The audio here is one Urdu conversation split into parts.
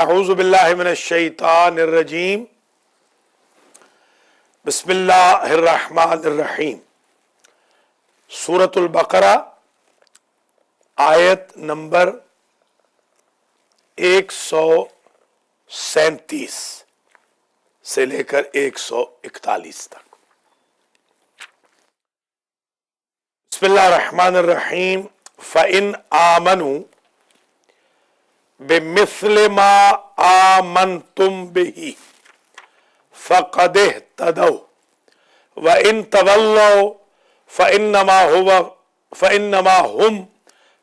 اعوذ باللہ من الشیطان الرجیم بسم اللہ الرحمن الرحیم سورۃ البقرہ آیت نمبر 137 سے لے کر 141 تک۔ بسم اللہ الرحمن الرحیم فَإِنْ آمَنُوا بِمِثْلِ مَا آمَنْتُمْ بِهِ فَقَدِ اهْتَدَوْا وَإِنْ تَوَلَّوْا فَإِنَّمَا هُمْ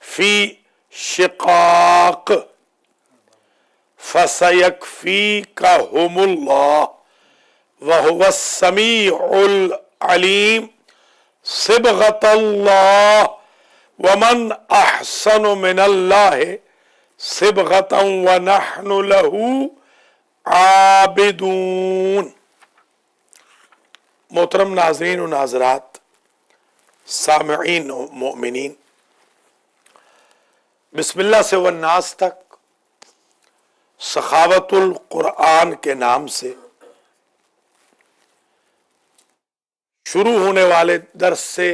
فِي شِقَاقٍ فَسَيَكْفِيكَهُمُ اللَّهُ وَهُوَ السَّمِيعُ الْعَلِيمُ صِبْغَةَ اللَّهِ وَمَنْ أَحْسَنُ مِنَ اللَّهِ صِبْغَةً وَنَحْنُ لَهُ عابدون۔ محترم ناظرین و ناظرات، سامعین و مؤمنین، بسم اللہ سے والناس تک سخاوت القرآن کے نام سے شروع ہونے والے درس سے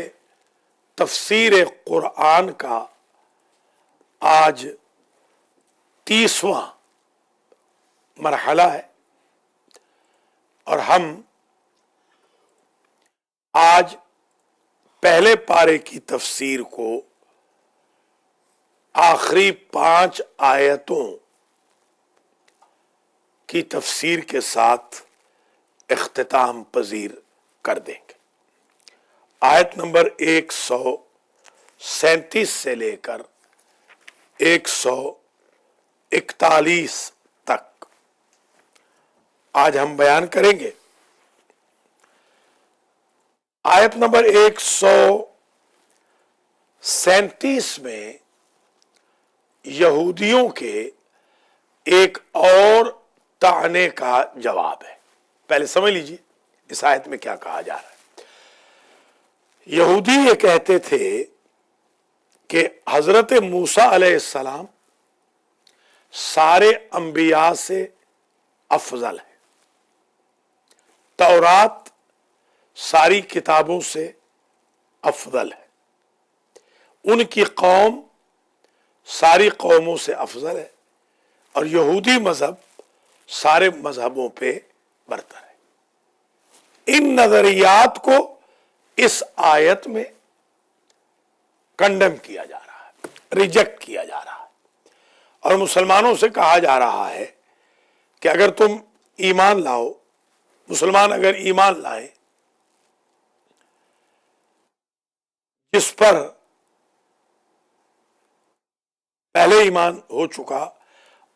تفسیر قرآن کا آج 30واں مرحلہ ہے، اور ہم آج پہلے پارے کی تفسیر کو آخری 5 آیتوں کی تفسیر کے ساتھ اختتام پذیر کر دیں گے۔ آیت نمبر 137 سے لے کر 141 تک آج ہم بیان کریں گے۔ آیت نمبر 137 میں یہودیوں کے ایک اور طعنے کا جواب ہے۔ پہلے سمجھ لیجیے اس آیت میں کیا کہا جا رہا ہے۔ یہودی یہ کہتے تھے کہ حضرت موسیٰ علیہ السلام سارے انبیاء سے افضل ہے، تورات ساری کتابوں سے افضل ہے، ان کی قوم ساری قوموں سے افضل ہے، اور یہودی مذہب سارے مذہبوں پہ برتر ہے۔ ان نظریات کو اس آیت میں کنڈم کیا جا رہا ہے، ریجیکٹ کیا جا رہا ہے، اور مسلمانوں سے کہا جا رہا ہے کہ اگر تم ایمان لاؤ، مسلمان اگر ایمان لائیں جس پر پہلے ایمان ہو چکا،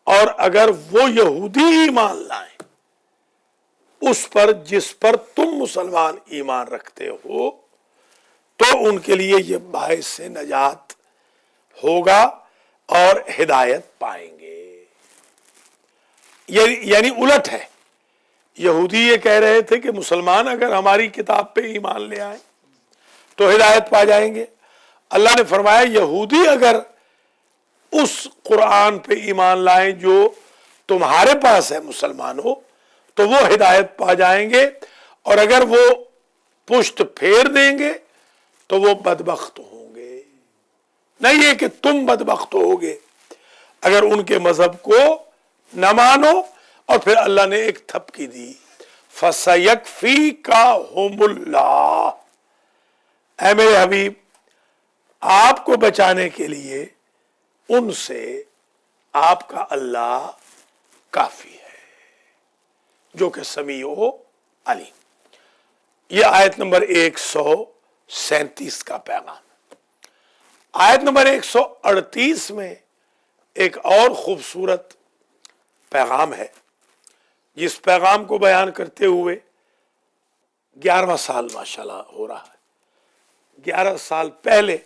اور اگر وہ یہودی ایمان لائیں اس پر جس پر تم مسلمان ایمان رکھتے ہو، تو ان کے لیے یہ باعث نجات ہوگا اور ہدایت پائیں گے۔ یعنی الٹ ہے، یہودی یہ کہہ رہے تھے کہ مسلمان اگر ہماری کتاب پہ ایمان لے آئیں تو ہدایت پا جائیں گے۔ اللہ نے فرمایا یہودی اگر اس قرآن پہ ایمان لائیں جو تمہارے پاس ہے مسلمانوں، تو وہ ہدایت پا جائیں گے، اور اگر وہ پشت پھیر دیں گے تو وہ بدبخت ہوں گے۔ نہیں ہے کہ تم بدبخت ہوگے اگر ان کے مذہب کو نہ مانو۔ اور پھر اللہ نے ایک تھپکی دی، فَسَيَكْفِيكَهُمُ اللَّهُ، اے میرے حبیب آپ کو بچانے کے لیے ان سے آپ کا اللہ کافی ہے، جو کہ سمیع و علیم۔ یہ آیت نمبر 137 کا پیغام ہے۔ آیت نمبر 138 میں ایک اور خوبصورت پیغام ہے، جس پیغام کو بیان کرتے ہوئے 11واں سال ماشاءاللہ ہو رہا ہے۔ 11 سال پہلے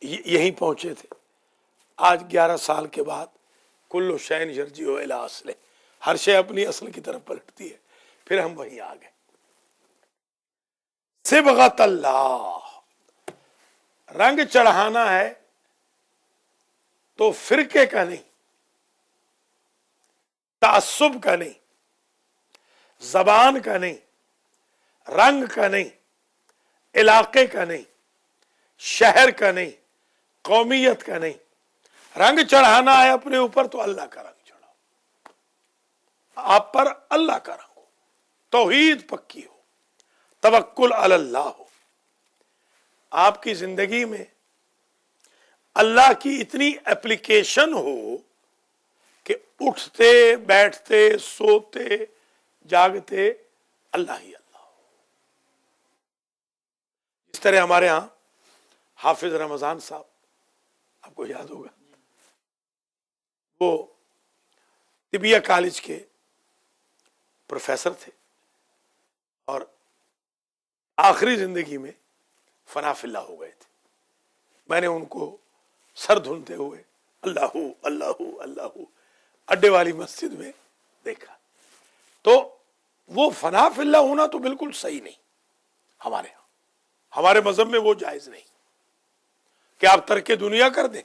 یہیں پہنچے تھے، آج 11 سال کے بعد کلو شین یرجع الی اصلہ، ہر شے اپنی اصل کی طرف پلٹتی ہے، پھر ہم وہیں آ گئے۔ صبغۃ اللہ، رنگ چڑھانا ہے تو فرقے کا نہیں، تعصب کا نہیں، زبان کا نہیں، رنگ کا نہیں، علاقے کا نہیں، شہر کا نہیں، قومیت کا نہیں. رنگ چڑھانا ہے اپنے اوپر تو اللہ کا رنگ چڑھاؤ، آپ پر اللہ کا رنگ ہو، توحید پکی ہو، توکل علی اللہ ہو، آپ کی زندگی میں اللہ کی اتنی اپلیکیشن ہو کہ اٹھتے بیٹھتے سوتے جاگتے اللہ ہی اللہ ہو. اس طرح ہمارے ہاں حافظ رمضان صاحب، آپ کو یاد ہوگا، وہ طبیہ کالج کے پروفیسر تھے اور آخری زندگی میں فنا فی اللہ ہو گئے تھے. میں نے ان کو سر دھنتے ہوئے اللہ اللہ اللہ اڈے والی مسجد میں دیکھا. تو وہ فنا فی اللہ ہونا تو بالکل صحیح نہیں. ہمارے ہاں ہمارے مذہب میں وہ جائز نہیں کہ آپ ترک دنیا کر دیں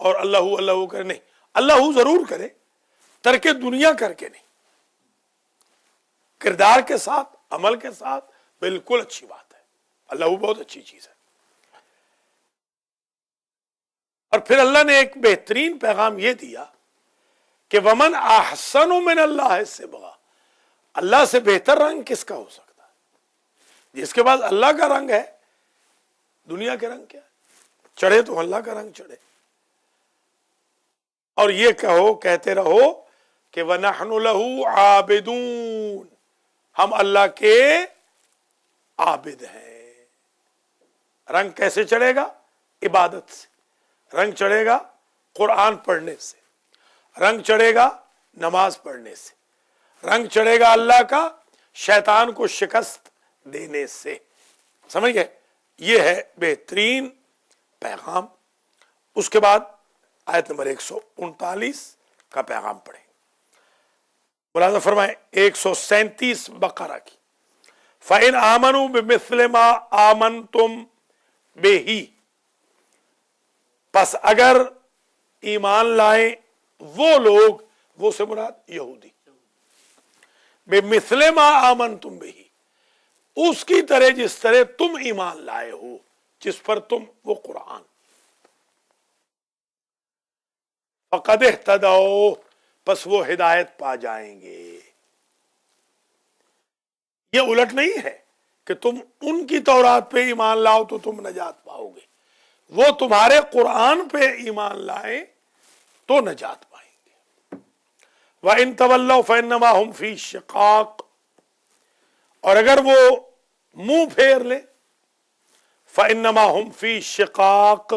اور اللہ اللہ کر. نہیں، اللہ ضرور کرے، ترک دنیا کر کے نہیں. کردار کے ساتھ، عمل کے ساتھ بالکل اچھی بات ہے. اللہ بہت اچھی چیز ہے. اور پھر اللہ نے ایک بہترین پیغام یہ دیا کہ ومن احسن من اللہ صبغا، اللہ سے بہتر رنگ کس کا ہو سکتا ہے؟ جس کے بعد اللہ کا رنگ ہے، دنیا کے رنگ کیا ہے؟ چڑھے تو اللہ کا رنگ چڑھے. اور یہ کہتے رہو کہ وَنَحْنُ لَهُ عَابِدُونَ، ہم اللہ کے عابد ہیں. رنگ کیسے چڑھے گا؟ عبادت سے. رنگ چڑھے گا قرآن پڑھنے سے، رنگ چڑھے گا نماز پڑھنے سے، رنگ چڑھے گا اللہ کا شیطان کو شکست دینے سے. سمجھ گئے؟ یہ ہے بہترین پیغام. اس کے بعد آیت نمبر 139 کا پیغام پڑھیں. ملاحظہ فرمائیں 137 بقرہ کی. فَإِنْ آمَنُوا بِمِثْلِ مَا آمَنْتُمْ بِهِ، پس اگر ایمان لائیں وہ لوگ، وہ سے مراد یہودی، بِمِثْلِ مَا آمَنْتُمْ بِهِ، اس کی طرح جس طرح تم ایمان لائے ہو، جس پر تم، وہ قرآن. فَقَدْ اهْتَدَوْا، پس وہ ہدایت پا جائیں گے. یہ الٹ نہیں ہے کہ تم ان کی تورات پہ ایمان لاؤ تو تم نجات پاؤ گے، وہ تمہارے قرآن پہ ایمان لائیں تو نجات پائیں گے. وَإِن تَوَلَّوْا فَإِنَّمَا هُمْ فِي شِقَاقٍ، اور اگر وہ منہ پھیر لیں، فَإِنَّمَا هُمْ فِي شِقَاقٍ،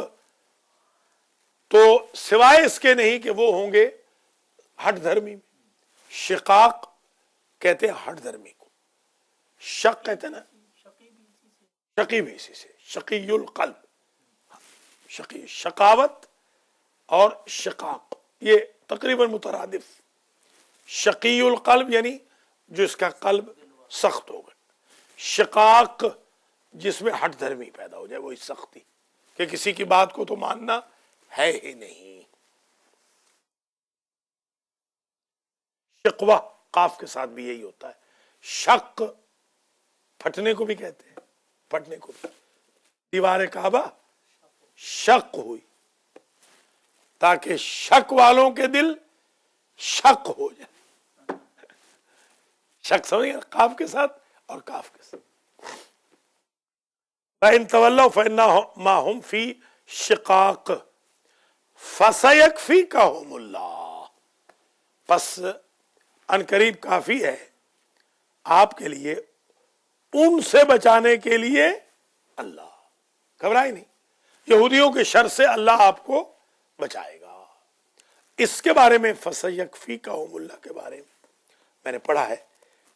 تو سوائے اس کے نہیں کہ وہ ہوں گے ہٹ دھرمی میں. شقاق کہتے ہیں ہٹ دھرمی کو، شق کہتے ہیں نا، شقی بھی اسی سے، شقی القلب، شقاوت اور شقاق یہ تقریباً مترادف. شقی القلب یعنی جو اس کا قلب سخت ہو گئے، شقاق جس میں ہٹ دھرمی پیدا ہو جائے، وہی سختی کہ کسی کی بات کو تو ماننا ہے ہی نہیں. شقوہ قاف کے ساتھ بھی یہی ہوتا ہے. شق پھٹنے کو بھی کہتے ہیں، پھٹنے کو بھی. دیوار کعبہ شق ہوئی تاکہ شک والوں کے دل شک ہو جائے. شک سمجھ گئے؟ قاف کے ساتھ اور کاف کے ساتھ. فَإِن تَوَلَّوْا فَإِنَّمَا هُمْ فِي شِقَاقٍ فَسَيَكْفِيكَهُمُ اللَّهُ، پس عنقریب کافی ہے آپ کے لیے ان سے بچانے کے لیے اللہ. گھبرائے نہیں، یہودیوں کے شر سے اللہ آپ کو بچائے گا. اس کے بارے میں فَسَيَكْفِيكَهُمُ اللَّهُ کے بارے میں نے پڑھا ہے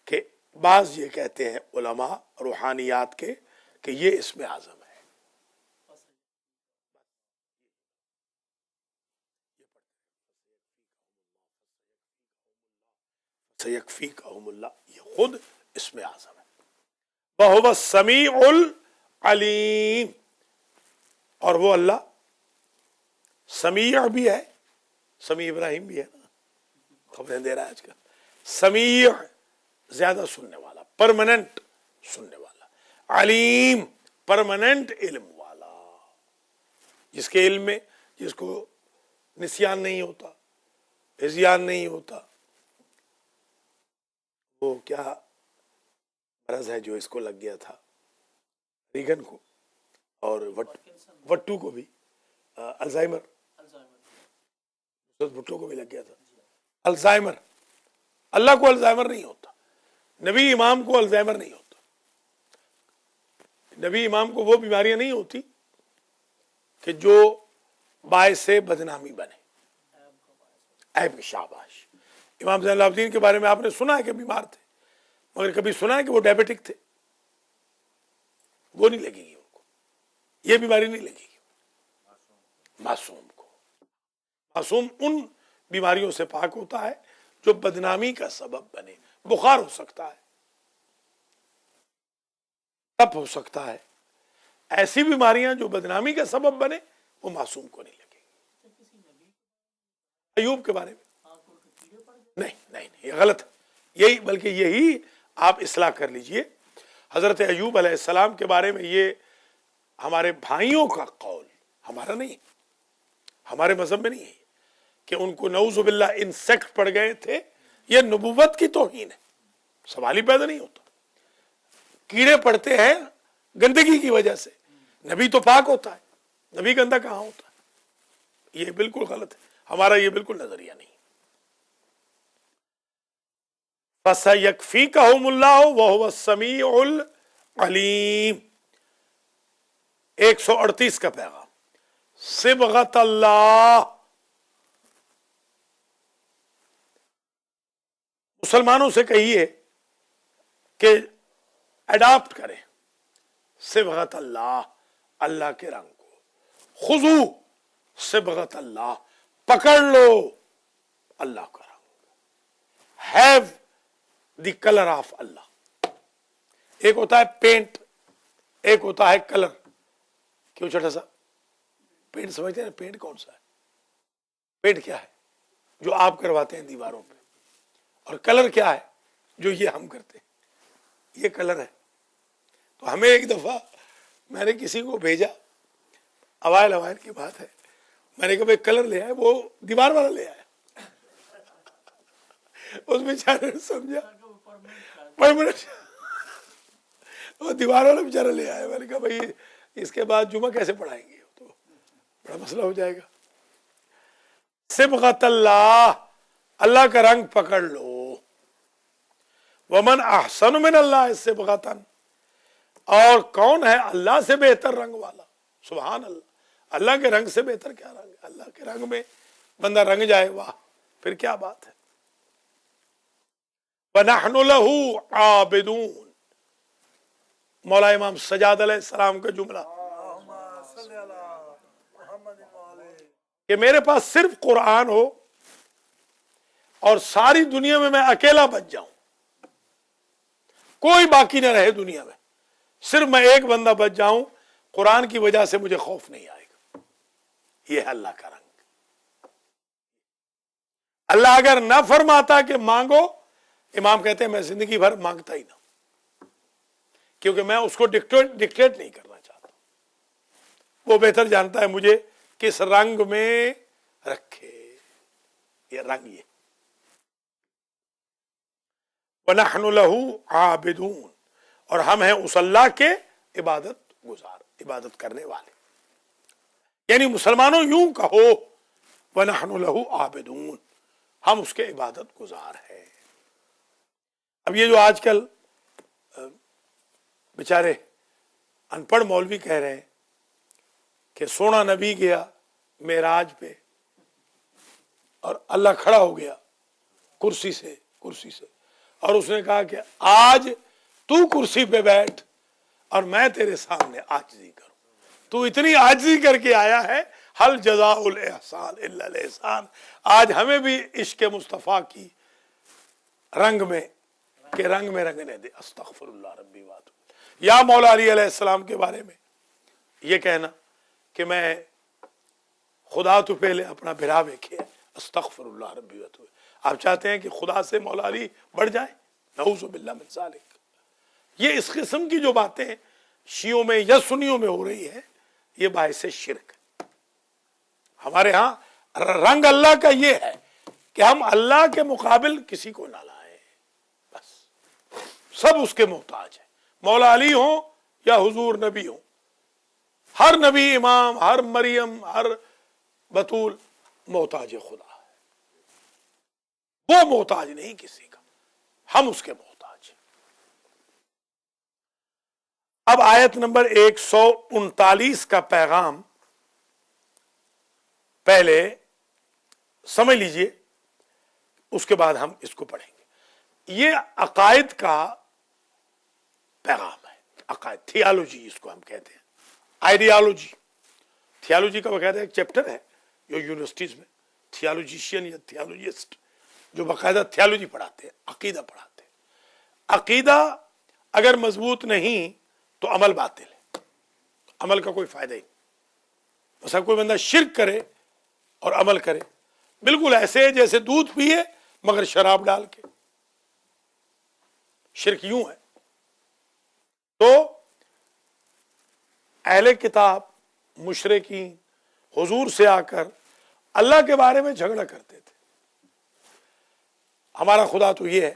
کہ بعض یہ کہتے ہیں علماء روحانیات کے کہ یہ اسم اعظم ہے. فَسَيَكْفِيكَهُمُ اللَّهُ یہ خود اسم اعظم ہے. وَهُوَ السَّمِيعُ الْعَلِيمُ، اور وہ اللہ سمیع بھی ہے. سمیع ابراہیم بھی ہے نا، خبریں دے رہا ہے آج کل. سمیع زیادہ سننے والا, پرماننٹ سننے والا. علیم پرماننٹ علم والا, جس کے علم میں جس کو نسیان نہیں ہوتا, ہذیان نہیں ہوتا. وہ کیا مرض ہے جو اس کو لگ گیا تھا, ریگن کو اور وٹو کو بھی, الزائمر, بھٹو کو بھی لگ گیا تھا الزائمر. اللہ کو الزائمر نہیں ہوتا, نبی امام کو الزائمر نہیں ہوتا. نبی امام کو وہ بیماریاں نہیں ہوتی کہ جو باعث بدنامی بنے. عیب, شاباش. امام زین العابدین کے بارے میں آپ نے سنا ہے کہ بیمار تھے, مگر کبھی سنا ہے کہ وہ ڈائبیٹک تھے؟ وہ نہیں لگے گی ان کو, یہ بیماری نہیں لگے گی معصوم کو. معصوم ان بیماریوں سے پاک ہوتا ہے جو بدنامی کا سبب بنے. بخار ہو سکتا ہے, تپ ہو سکتا ہے, ایسی بیماریاں جو بدنامی کا سبب بنے وہ معصوم کو نہیں لگے گی. ایوب کے بارے میں نہیں, یہ غلط ہے. یہی بلکہ یہی آپ اصلاح کر لیجئے. حضرت ایوب علیہ السلام کے بارے میں یہ ہمارے بھائیوں کا قول, ہمارا نہیں, ہمارے مذہب میں نہیں ہے کہ ان کو نعوذ باللہ انسیکٹ پڑ گئے تھے. یہ نبوت کی توہین ہے, سوال ہی پیدا نہیں ہوتا. کیڑے پڑتے ہیں گندگی کی وجہ سے, نبی تو پاک ہوتا ہے, نبی گندا کہاں ہوتا ہے؟ یہ بالکل غلط ہے, ہمارا یہ بالکل نظریہ نہیں. فَسَيَكْفِيكَهُمُ اللَّهُ وَهُوَ السَّمِيعُ الْعَلِيمُ. 138 کا پیغام. صبغۃ اللہ, مسلمانوں سے کہیے کہ اڈاپٹ کریں صبغۃ اللہ, اللہ کے رنگ کو. خذو صبغۃ اللہ, پکڑ لو اللہ کا رنگ. ہیو دی کلر آف اللہ. ایک ہوتا ہے پینٹ, ایک ہوتا ہے کلر. کیوں چھوٹا سا پینٹ سمجھتے ہیں نا؟ پینٹ کون سا ہے؟ پینٹ کیا ہے؟ جو آپ کرواتے ہیں دیواروں پہ. اور کلر کیا ہے؟ جو یہ ہم کرتے ہیں, یہ کلر ہے. تو ہمیں ایک دفعہ میں نے کسی کو بھیجا, اوائل کی بات ہے, میں نے کہا بھائی کلر لے آئے, وہ دیوار والا لے آیا. اس بیچارے نے سمجھا وہ دیوار والا بیچارہ لے آیا. میں نے کہا بھائی اس کے بعد جمعہ کیسے پڑھائیں گے, تو بڑا مسئلہ ہو جائے گا. صبغۃ اللہ, اللہ کا رنگ پکڑ لو. ومن احسن من اللہ صبغۃ, اور کون ہے اللہ سے بہتر رنگ والا. سبحان اللہ, اللہ کے رنگ سے بہتر کیا رنگ ہے؟ اللہ کے رنگ میں بندہ رنگ جائے, واہ, پھر کیا بات ہے. وَنَحْنُ لَهُ عَابِدُونَ, مولا امام سجاد علیہ السلام کا جملہ کہ میرے پاس صرف قرآن ہو اور ساری دنیا میں اکیلا بچ جاؤں, کوئی باقی نہ رہے دنیا میں, صرف میں ایک بندہ بچ جاؤں, قرآن کی وجہ سے مجھے خوف نہیں آئے گا. یہ ہے اللہ کا رنگ. اللہ اگر نہ فرماتا کہ مانگو, امام کہتے ہیں میں زندگی بھر مانگتا ہی نہ, کیونکہ میں اس کو ڈکٹیٹ نہیں کرنا چاہتا. وہ بہتر جانتا ہے مجھے کس رنگ میں رکھے. یہ رنگ یہ وَنَحْنُ لَهُ عَابِدُونَ, اور ہم ہیں اس اللہ کے عبادت گزار, عبادت کرنے والے. یعنی مسلمانوں یوں کہو وَنَحْنُ لَهُ عَابِدُونَ, ہم اس کے عبادت گزار ہیں. اب یہ جو آج کل بیچارے ان پڑھ مولوی کہہ رہے ہیں کہ سونا نبی گیا معراج پہ اور اللہ کھڑا ہو گیا کرسی سے, اور اس نے کہا کہ آج تو کرسی پہ بیٹھ اور میں تیرے سامنے عاجزی کروں. تو اتنی عاجزی کر کے آیا ہے, حل جزاء الاحسان الا الاحسان. آج ہمیں بھی عشق مصطفیٰ کی رنگ میں رنگنے دے. استغفر اللہ ربی واتوب. یا مولا علی علیہ السلام کے بارے میں یہ کہنا کہ میں خدا تو پہلے اپنا بھرا ویکھے, استغفر اللہ ربی و توب۔ آپ چاہتے ہیں کہ خدا سے مولا علی بڑھ جائے؟ نعوذ باللہ من ذالک۔ یہ اس قسم کی جو باتیں شیعوں میں یا سنیوں میں ہو رہی ہے، یہ باعث شرک ہے۔ ہمارے ہاں رنگ اللہ کا یہ ہے کہ ہم اللہ کے مقابل کسی کو نہ لائیں، بس سب اس کے محتاج ہیں، مولا علی ہوں یا حضور نبی ہوں، ہر نبی، امام، ہر مریم، ہر بطول محتاج خدا ہے، وہ محتاج نہیں کسی کا، ہم اس کے محتاج ہیں۔ اب آیت نمبر 139 کا پیغام پہلے سمجھ لیجئے، اس کے بعد ہم اس کو پڑھیں گے۔ یہ عقائد کا پیغام ہے، عقائد، تھیالوجی اس کو ہم کہتے ہیں، آئیڈیالوجی۔ تھیالوجی کا باقاعدہ ایک چیپٹر ہے جو یونیورسٹیز میں تھیالوجیشین یا تھیالوجسٹ جو باقاعدہ تھیالوجی پڑھاتے ہیں، عقیدہ پڑھاتے ہیں۔ عقیدہ اگر مضبوط نہیں تو عمل باطل ہے، عمل کا کوئی فائدہ ہی نہیں۔ مثلا کوئی بندہ شرک کرے اور عمل کرے، بالکل ایسے جیسے دودھ پیے مگر شراب ڈال کے، شرک یوں ہے۔ تو اہل کتاب مشرکین حضور سے آ کر اللہ کے بارے میں جھگڑا کرتے تھے، ہمارا خدا تو یہ ہے،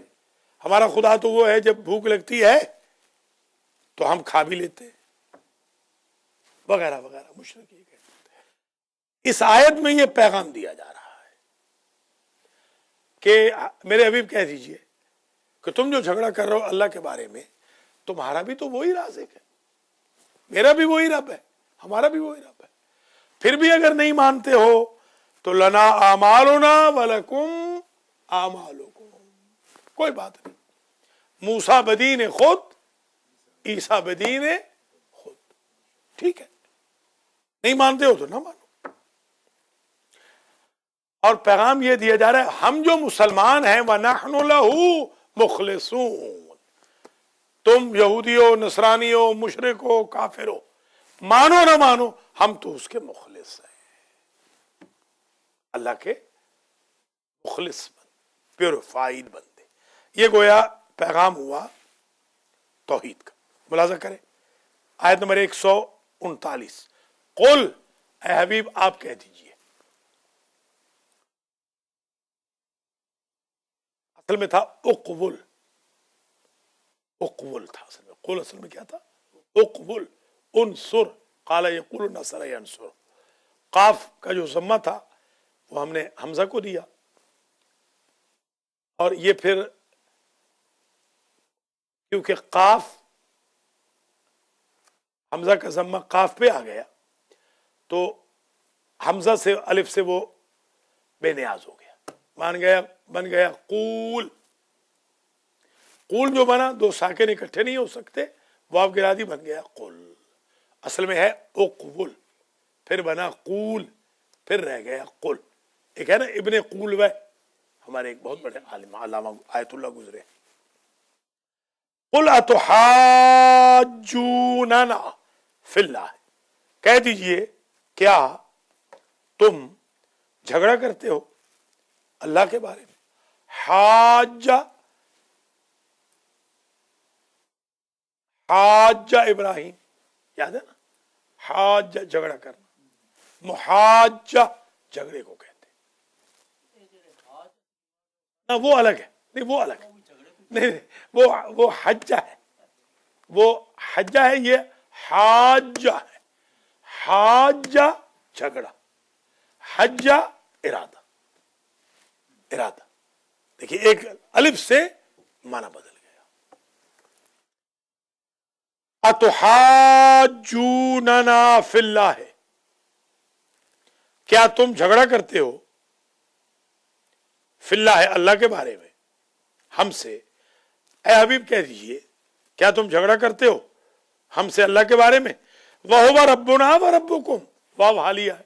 ہمارا خدا تو وہ ہے، جب بھوک لگتی ہے تو ہم کھا بھی لیتے ہیں، وغیرہ وغیرہ مشرک یہ کہتے ہیں۔ اس آیت میں یہ پیغام دیا جا رہا ہے کہ میرے حبیب کہہ دیجئے کہ تم جو جھگڑا کر رہے ہو اللہ کے بارے میں، تمہارا بھی تو وہی رازق ہے، میرا بھی وہی رب ہے، ہمارا بھی وہی رب ہے، پھر بھی اگر نہیں مانتے ہو تو لنا اعمالنا ولکم اعمالکم، کوئی بات نہیں، موسیٰ بدین خود، عیسیٰ بدین خود، ٹھیک ہے، نہیں مانتے ہو تو نہ مانو۔ اور پیغام یہ دیا جا رہا ہے ہم جو مسلمان ہیں وَنَحْنُ لَهُ مُخْلِصُونَ، تم یہودی ہو، نصرانی ہو، مشرک ہو، کافر ہو، مانو نہ مانو، ہم تو اس کے مخلص ہیں، اللہ کے مخلص بندے، پیوریفائیڈ بندے۔ یہ گویا پیغام ہوا توحید کا۔ ملاحظہ کریں آیت نمبر 139، قل، اے حبیب آپ کہہ دیجئے، اصل میں تھا اقبل، اقبل تھا اصل میں، قل اصل میں کیا تھا؟ اقبل، انصر، قال یقول نصر ینصر، قاف کا جو ضمہ تھا وہ ہم نے حمزہ کو دیا، اور یہ پھر کیونکہ قاف، حمزہ کا ضمہ قاف پہ آ گیا تو حمزہ سے الف سے وہ بے نیاز ہو گیا، بن گیا قول۔ قول جو بنا، دو ساکن اکٹھے نہیں ہو سکتے، واو گرا دی، بن گیا قل، اصل میں ہے اقبل، پھر بنا قول، پھر رہ گیا قل۔ ایک ہے نا ابن قولوہ، ہمارے ایک بہت بڑے عالم علامہ آیت اللہ گزرے، قل اتحاجوننا فی اللہ، کہہ دیجئے کیا تم جھگڑا کرتے ہو اللہ کے بارے میں؟ حاجہ ابراہیم، یاد ہے نا، حاجہ جھگڑا کرنا، محاجہ جھگڑے کو کہتے ہیں، وہ الگ ہے، نہیں وہ الگ ہے، نہیں وہ حجہ ہے، وہ حجہ ہے، یہ حاجہ ہے، حاجہ جھگڑا، حجہ ارادہ، ارادہ، دیکھیے ایک الف سے معنی بدل گیا۔ اتحاجوننا فی اللہ، کیا تم جھگڑا کرتے ہو فی اللہ، اللہ کے بارے میں ہم سے؟ اے حبیب کہہ دیجئے کیا تم جھگڑا کرتے ہو ہم سے اللہ کے بارے میں؟ وَهُوَ رَبُّنَا وَرَبُّكُمْ، واو حالیہ ہے،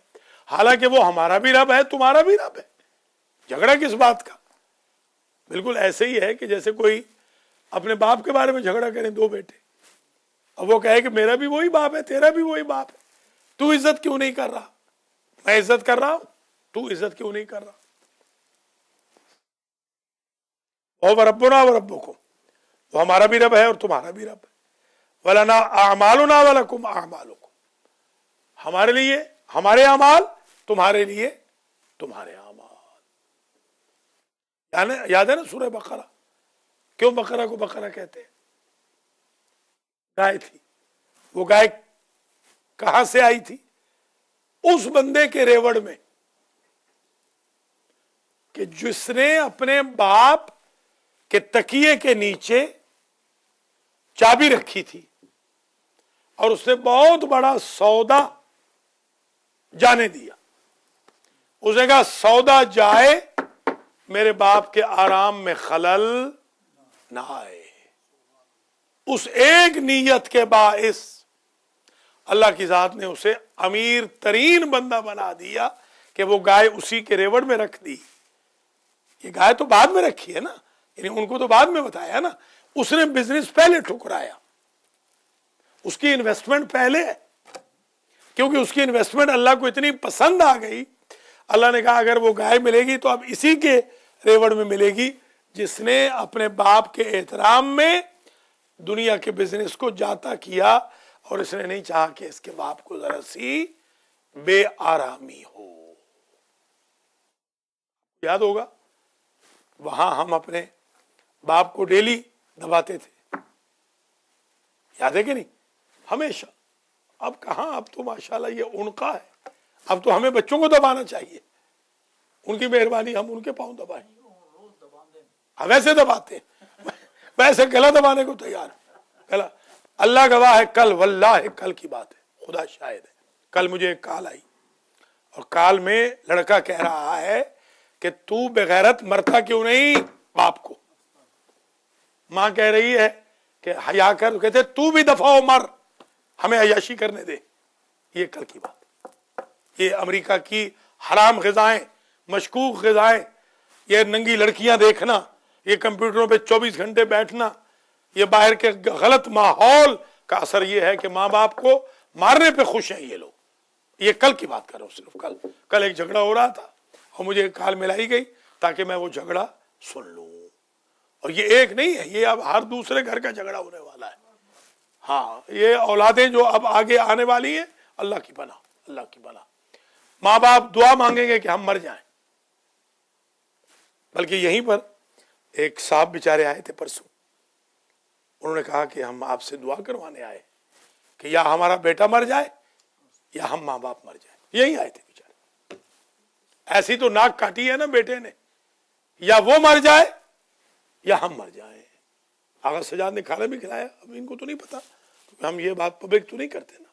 حالانکہ وہ ہمارا بھی رب ہے، تمہارا بھی رب ہے، جھگڑا کس بات کا؟ بالکل ایسے ہی ہے کہ جیسے کوئی اپنے باپ کے بارے میں جھگڑا کریں، دو بیٹے، اب وہ کہے کہ میرا بھی وہی باپ ہے، تیرا بھی وہی باپ ہے، تو عزت کیوں نہیں کر رہا؟ میں عزت کر رہا ہوں، تو عزت کیوں نہیں کر رہا؟ وہ ربنا و ربکم، وہ ہمارا بھی رب ہے اور تمہارا بھی رب ہے، ولنا اعمالنا ولکم اعمالکم، ہمارے لیے ہمارے اعمال، تمہارے لیے تمہارے اعمال۔ یاد ہے نا سورہ بقرہ؟ کیوں بقرہ کو بقرہ کہتے ہیں؟ گائے تھی، وہ گائے کہاں سے آئی تھی؟ اس بندے کے ریوڑ میں کہ جس نے اپنے باپ کے تکیے کے نیچے چابی رکھی تھی اور اس نے بہت بڑا سودا جانے دیا۔ اس نے کہا سودا جائے، میرے باپ کے آرام میں خلل نہ آئے۔ اس ایک نیت کے باعث اللہ کی ذات نے اسے امیر ترین بندہ بنا دیا کہ وہ گائے اسی کے ریوڑ میں رکھ دی۔ یہ گائے تو بعد میں رکھی ہے نا، یعنی ان کو تو بعد میں بتایا نا، اس نے بزنس پہلے ٹھکرایا، اس کی انویسٹمنٹ پہلے ہے، کیونکہ اس کی انویسٹمنٹ اللہ کو اتنی پسند آ گئی، اللہ نے کہا اگر وہ گائے ملے گی تو اب اسی کے ریوڑ میں ملے گی جس نے اپنے باپ کے احترام میں دنیا کے بزنس کو جاتا کیا، اور اس نے نہیں چاہا کہ اس کے باپ کو ذرا سی بے آرامی ہو۔ یاد ہوگا وہاں ہم اپنے باپ کو ڈیلی دباتے تھے، یاد ہے کہ نہیں؟ ہمیشہ۔ اب کہاں، اب تو ماشاءاللہ یہ عنقا ہے، اب تو ہمیں بچوں کو دبانا چاہیے، ان کی مہربانی ہم ان کے پاؤں دبائیں، ہم ویسے دباتے ہیں، ویسے گلا دبانے کو تیار ہے گلا۔ اللہ گواہ ہے، کل واللہ کل کی بات ہے، خدا شاہد ہے، کل مجھے ایک کال آئی اور کال میں لڑکا کہہ رہا ہے کہ تو بغیرت مرتا کیوں نہیں باپ کو؟ ماں کہہ رہی ہے کہ حیا کر، کہتے تو بھی دفعہ ہو، مر، ہمیں عیاشی کرنے دے۔ یہ کل کی بات، یہ امریکہ کی حرام غذائیں، مشکوک غذائیں، یہ ننگی لڑکیاں دیکھنا، یہ کمپیوٹروں پہ 24 گھنٹے بیٹھنا، یہ باہر کے غلط ماحول کا اثر یہ ہے کہ ماں باپ کو مارنے پہ خوش ہیں یہ لوگ۔ یہ کل کی بات کر رہا ہوں، صرف کل ایک جھگڑا ہو رہا تھا اور مجھے ایک کال ملائی گئی تاکہ میں وہ جھگڑا سن لوں، اور یہ ایک نہیں ہے، یہ اب ہر دوسرے گھر کا جھگڑا ہونے والا ہے۔ ہاں، یہ اولادیں جو اب آگے آنے والی ہیں، اللہ کی پناہ، اللہ کی پناہ، ماں باپ دعا مانگیں گے کہ ہم مر جائیں۔ بلکہ یہیں پر ایک صاحب بیچارے آئے تھے پرسوں، انہوں نے کہا کہ ہم آپ سے دعا کروانے آئے کہ یا ہمارا بیٹا مر جائے یا ہم ماں باپ مر جائیں۔ یہی آئے تھے بیچارے، ایسی تو ناک کاٹی ہے نا بیٹے نے، یا وہ مر جائے یا ہم مر جائیں۔ آغا سجاد نے کھانا بھی کھلایا، اب ان کو تو نہیں پتا کیونکہ ہم یہ بات پبلک تو نہیں کرتے نا،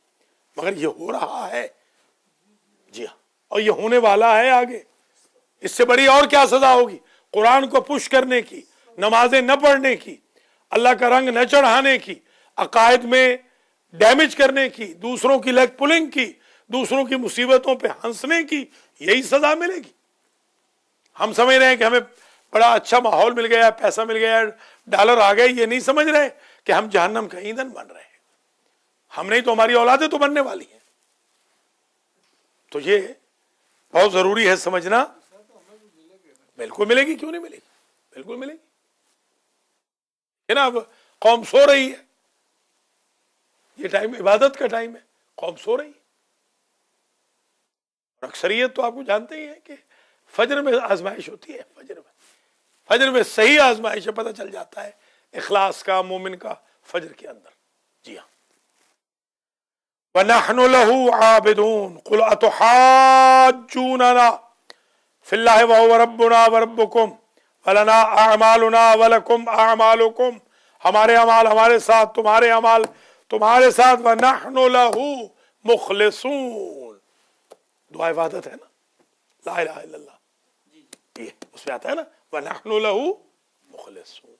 مگر یہ ہو رہا ہے، جی ہاں، اور یہ ہونے والا ہے آگے۔ اس سے بڑی اور کیا سزا ہوگی؟ قرآن کو پش کرنے کی، نمازیں نہ پڑھنے کی، اللہ کا رنگ نہ چڑھانے کی، عقائد میں ڈیمیج کرنے کی، دوسروں کی لیگ پلنگ کی، دوسروں کی مصیبتوں پہ ہنسنے کی، یہی سزا ملے گی۔ ہم سمجھ رہے ہیں کہ ہمیں بڑا اچھا ماحول مل گیا، پیسہ مل گیا، ڈالر آ گئے، یہ نہیں سمجھ رہے کہ ہم جہنم کا ایندھن بن رہے ہیں۔ ہم نہیں تو ہماری اولادیں تو بننے والی ہیں۔ تو یہ بہت ضروری ہے سمجھنا۔ بالکل ملے گی، کیوں نہیں ملے گی؟ بالکل ملے گی ہے نا۔ اب قوم سو رہی ہے، یہ ٹائم عبادت کا ٹائم ہے، قوم سو رہی ہے، اور اکثریت تو آپ کو جانتے ہی ہے کہ فجر میں آزمائش ہوتی ہے، فجر میں صحیح آزمائش ہے، پتہ چل جاتا ہے اخلاص کا، مومن کا، فجر کے اندر۔ جی ہاں، وَنَحْنُ لَهُ عَابِدُونَ قُلْ أَتُحَاجُّونَنَا فِي اللَّهِ وَهُوَ رَبُّنَا وَرَبُّكُمْ وَلَنَا أَعْمَالُنَا وَلَكُمْ أَعْمَالُكُمْ، ہمارے اعمال ہمارے ساتھ، تمہارے اعمال تمہارے ساتھ۔ وَنَحْنُ لَهُ مُخْلِصُونَ، دعا عبادت ہے نا، لا الہ الا اللہ، یہ اس میں آتا ہے نا وَنَحْنُ لَهُ مُخْلِصُونَ۔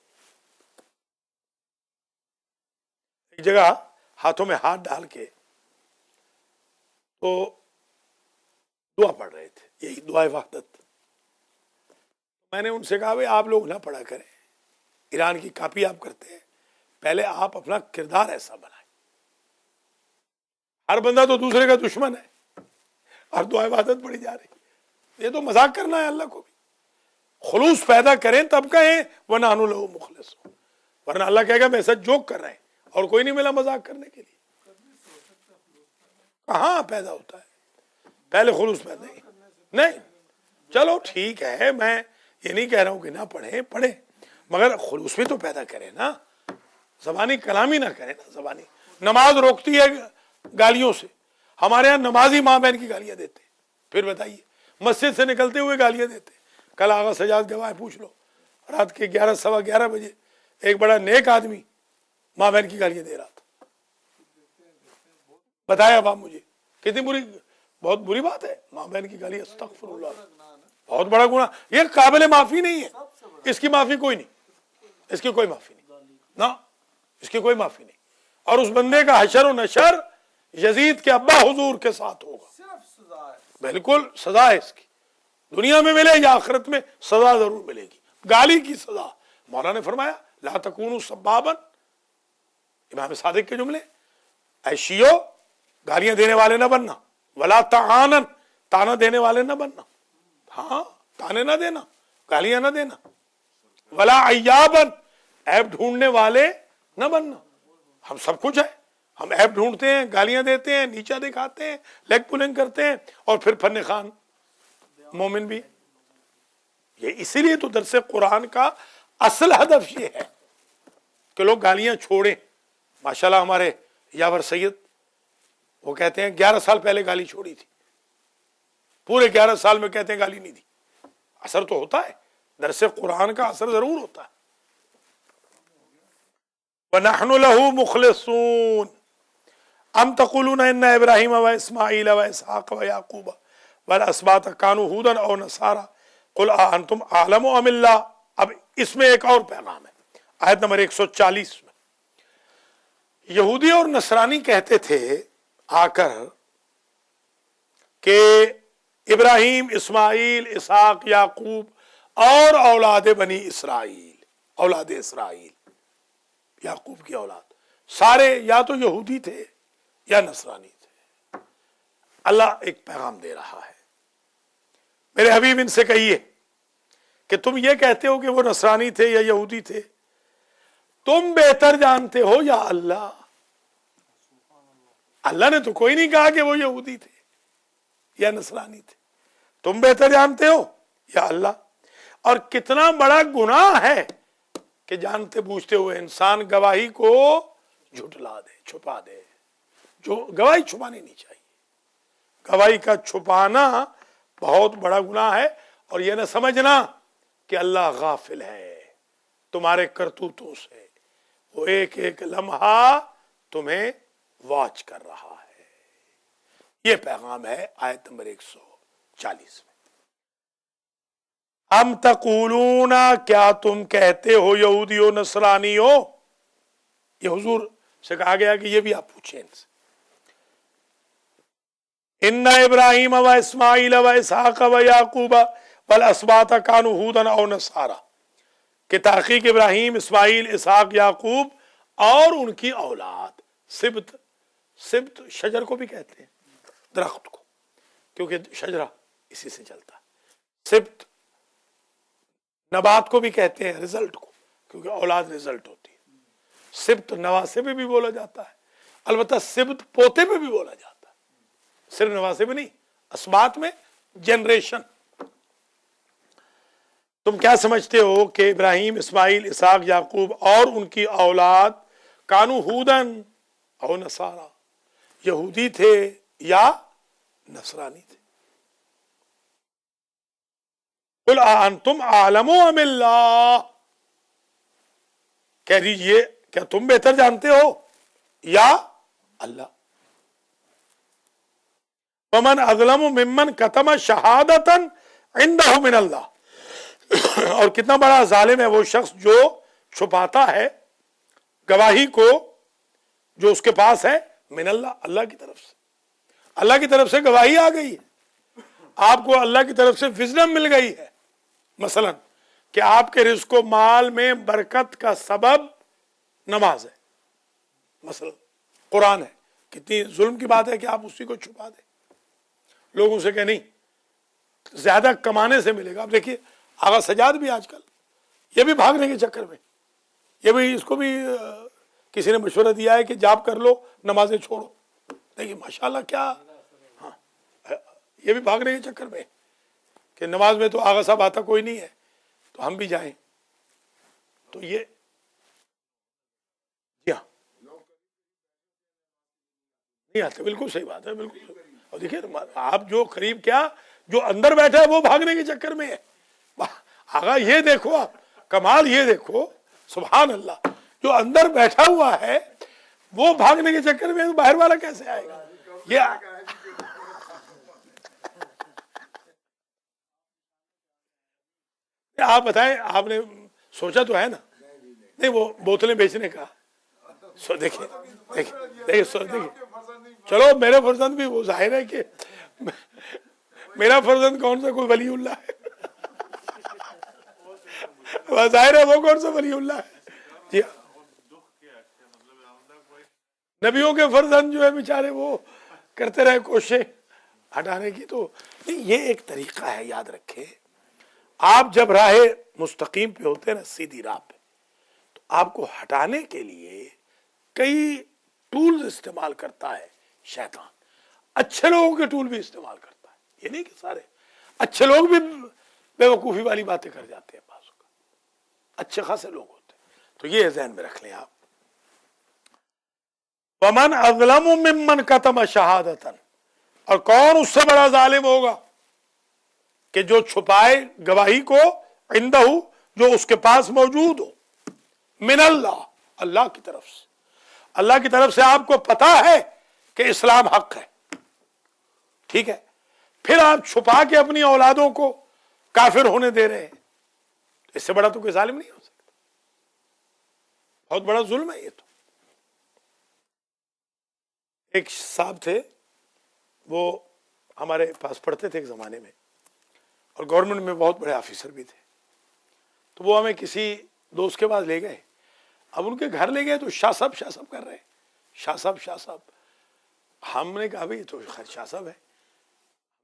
ایک جگہ ہاتھوں میں ہاتھ ڈال کے تو دعا پڑھ رہے تھے، یہی دعا وحدت۔ میں نے ان سے کہا بھائی آپ لوگ نہ پڑھا کریں، ایران کی کاپی آپ کرتے ہیں، پہلے آپ اپنا کردار ایسا بنائیں۔ ہر بندہ تو دوسرے کا دشمن ہے اور دعا عبادت پڑھی جا رہی، یہ تو مذاق کرنا ہے اللہ کو بھی۔ خلوص پیدا کریں تب کہیں وَنَحْنُ لَهُ مُخْلِصُونَ، ورنہ اللہ کہے گا میں ایسا جوک کر رہے ہیں اور کوئی نہیں ملا مذاق کرنے کے لیے. کہاں پیدا ہوتا ہے؟ پہلے خلوص پیدا نہیں. چلو ٹھیک ہے، میں یہ نہیں کہہ رہا ہوں کہ نہ پڑھیں مگر خلوص بھی تو پیدا کریں نا، زبانی کلامی نہ کریں نا. زبانی نماز روکتی ہے گالیوں سے، ہمارے ہاں نمازی ماں بہن کی گالیاں دیتے، پھر بتائیے مسجد سے نکلتے ہوئے گالیاں دیتے. کل آغا سجاد گواہ پوچھ لو، رات کے 11 سوا 11 بجے ایک بڑا نیک آدمی ماں بہن کی گالیاں دے رہا تھا. بتایا اب آپ مجھے کتنی بہت بری بات ہے ماں بہن کی گالی، استغفر اللہ، بہت بڑا گناہ. یہ قابل معافی نہیں ہے، اس کی معافی کوئی نہیں، اس کی کوئی معافی نہیں نا، اس کی کوئی معافی نہیں. اور اس بندے کا حشر و نشر یزید کے ابا حضور کے ساتھ ہوگا. بالکل سزا ہے اس کی، دنیا میں ملے یا آخرت میں سزا ضرور ملے گی. گالی کی سزا. مولا نے فرمایا لا تکونوا سبابا، امام صادق کے جملے، اے شیعو گالیاں دینے والے نہ بننا، ولا تعانا تانا دینے والے نہ بننا. ہاں تانے نہ دینا، گالیاں نہ دینا. ولا عیابا عیب ڈھونڈنے والے نہ بننا. ہم سب کچھ ہے، ہم عیب ڈھونڈتے ہیں، گالیاں دیتے ہیں، نیچا دکھاتے ہیں، لیگ پولنگ کرتے ہیں، اور پھر فن خان مومن بھی. یہ اسی لیے تو درس قرآن کا اصل ہدف یہ ہے کہ لوگ گالیاں چھوڑیں. ماشاءاللہ ہمارے یاور سید وہ کہتے ہیں 11 سال پہلے گالی چھوڑی تھی، پورے 11 سال میں کہتے ہیں گالی نہیں دی. اثر تو ہوتا ہے، درس قرآن کا اثر ضرور ہوتا ہے. وَنَحْنُ لَهُ مُخْلِصُونَ أَمْ تَقُولُونَ إِنَّ إِبْرَاهِيمَ وَإِسْمَاعِيلَ وَإِسْحَاقَ وَيَعْقُوبَ وَالْأَسْبَاطَ كَانُوا هُودًا أَوْ نَصَارَىٰ قُلْ أَأَنْتُمْ أَعْلَمُ أَمِ اللَّهُ. اب اس میں ایک اور پیغام ہے، آیت نمبر 140 میں. یہودی اور نصرانی کہتے تھے آ کر کہ ابراہیم، اسماعیل، اسحاق، یعقوب اور اولاد بنی اسرائیل، اولاد اسرائیل، یعقوب کی اولاد سارے یا تو یہودی تھے یا نصرانی تھے. اللہ ایک پیغام دے رہا ہے، میرے حبیب ان سے کہیے کہ تم یہ کہتے ہو کہ وہ نصرانی تھے یا یہودی تھے، تم بہتر جانتے ہو یا اللہ. اللہ نے تو کوئی نہیں کہا کہ وہ یہودی تھے یا نصرانی تھے، تم بہتر جانتے ہو یا اللہ. اور کتنا بڑا گناہ ہے کہ جانتے بوجھتے ہوئے انسان گواہی کو جھٹلا دے، چھپا دے. جو گواہی چھپانی نہیں چاہیے، گواہی کا چھپانا بہت بڑا گناہ ہے. اور یہ نہ سمجھنا کہ اللہ غافل ہے تمہارے کرتوتوں سے، وہ ایک ایک لمحہ تمہیں واچ کر رہا ہے. یہ پیغام ہے آیت نمبر 140 میں. ام تقولون، کیا تم کہتے ہو یہودیو نصرانیو، یہ حضور سے کہا گیا کہ یہ بھی آپ پوچھیں ان سے. ان ابراہیم و اسماعیل و اسحاق و یعقوب والاسباط کانوا ھودا او نصارا، کہ تحقیق ابراہیم، اسماعیل، اسحاق، یعقوب اور ان کی اولاد. سبت، سبت شجر کو بھی کہتے ہیں، درخت کو، کیونکہ شجرہ اسی سے چلتا ہے. سبت نبات کو بھی کہتے ہیں، رزلٹ کو، کیونکہ اولاد رزلٹ ہوتی ہے. سبت نواسے پہ بھی بولا جاتا ہے، البتہ سبت پوتے پہ بھی بولا جاتا ہے، صرف نواسے پہ نہیں، اسباط میں جنریشن. تم کیا سمجھتے ہو کہ ابراہیم، اسماعیل، اسحاق، یعقوب اور ان کی اولاد کانوا ھودن او نصارا، یہودی تھے یا نصرانی تھے. قل انتم اعلم ام اللہ، کہہ دیجئے کیا تم بہتر جانتے ہو یا اللہ. ومن اظلم ممن کتم شہادتا عنده من اللہ، اور کتنا بڑا ظالم ہے وہ شخص جو چھپاتا ہے گواہی کو جو اس کے پاس ہے من اللہ، اللہ کی طرف سے. اللہ کی طرف سے گواہی آ گئی ہے، آپ کو اللہ کی طرف سے وزڈم مل گئی ہے، مثلا کہ آپ کے رزق و مال میں برکت کا سبب نماز ہے، مثلا قرآن ہے. کتنی ظلم کی بات ہے کہ آپ اسی کو چھپا دیں، لوگوں سے کہ نہیں زیادہ کمانے سے ملے گا. اب دیکھیے آغا سجاد بھی آج کل یہ بھی بھاگنے کے چکر میں، یہ بھی اس کو بھی کسی نے مشورہ دیا ہے کہ جاب کر لو نمازیں چھوڑو. دیکھیے ماشاءاللہ کیا، ہاں یہ بھی بھاگنے کے چکر میں کہ نماز میں تو آغا صاحب آتا کوئی نہیں ہے تو ہم بھی جائیں. تو یہ جی ہاں نہیں آتے، بالکل صحیح بات ہے، بالکل. اور دیکھیے آپ جو قریب کیا جو اندر بیٹھا ہے وہ بھاگنے کے چکر میں ہے. آغا یہ دیکھو آپ کمال، یہ دیکھو سبحان اللہ، جو اندر بیٹھا ہوا ہے وہ بھاگنے کے چکر میں، باہر والا کیسے آئے گا؟ یہ آپ بتائیں، آپ نے سوچا تو ہے نا؟ نہیں وہ بوتلیں بیچنے کا سو دیکھیں دیکھیں چلو میرے فرزند بھی، وہ ظاہر ہے کہ میرا فرزند کون سا کوئی ولی اللہ ہے، وہ ظاہر ہے وہ کون سا ولی اللہ ہے. جی نبیوں کے فرزند جو ہے بیچارے وہ کرتے رہے کوششیں ہٹانے کی. تو یہ ایک طریقہ ہے، یاد رکھے آپ جب راہ مستقیم پہ ہوتے ہیں نا، سیدھی راہ پہ، تو آپ کو ہٹانے کے لیے کئی ٹولز استعمال کرتا ہے شیطان. اچھے لوگوں کے ٹول بھی استعمال کرتا ہے، یہ نہیں کہ سارے اچھے لوگ بھی بے وقوفی والی باتیں کر جاتے ہیں، بعض کا اچھے خاصے لوگ ہوتے ہیں. تو یہ ذہن میں رکھ لیں آپ. وَمَنْ أَظْلَمُ مِمَّنْ كَتَمَ شَهَادَةً، اور کون اس سے بڑا ظالم ہوگا کہ جو چھپائے گواہی کو، عندہ جو اس کے پاس موجود ہو، من اللہ اللہ کی طرف سے. اللہ کی طرف سے آپ کو پتا ہے کہ اسلام حق ہے، ٹھیک ہے، پھر آپ چھپا کے اپنی اولادوں کو کافر ہونے دے رہے ہیں. اس سے بڑا تو کوئی ظالم نہیں ہو سکتا، بہت بڑا ظلم ہے یہ. تو ایک صاحب تھے، وہ ہمارے پاس پڑھتے تھے ایک زمانے میں، اور گورنمنٹ میں بہت بڑے آفیسر بھی تھے. تو وہ ہمیں کسی دوست کے پاس لے گئے. اب ان کے گھر لے گئے تو شاہ صاحب کر رہے ہیں، شاہ صاحب. ہم نے کہا بھائی تو خیر شاہ صاحب ہے،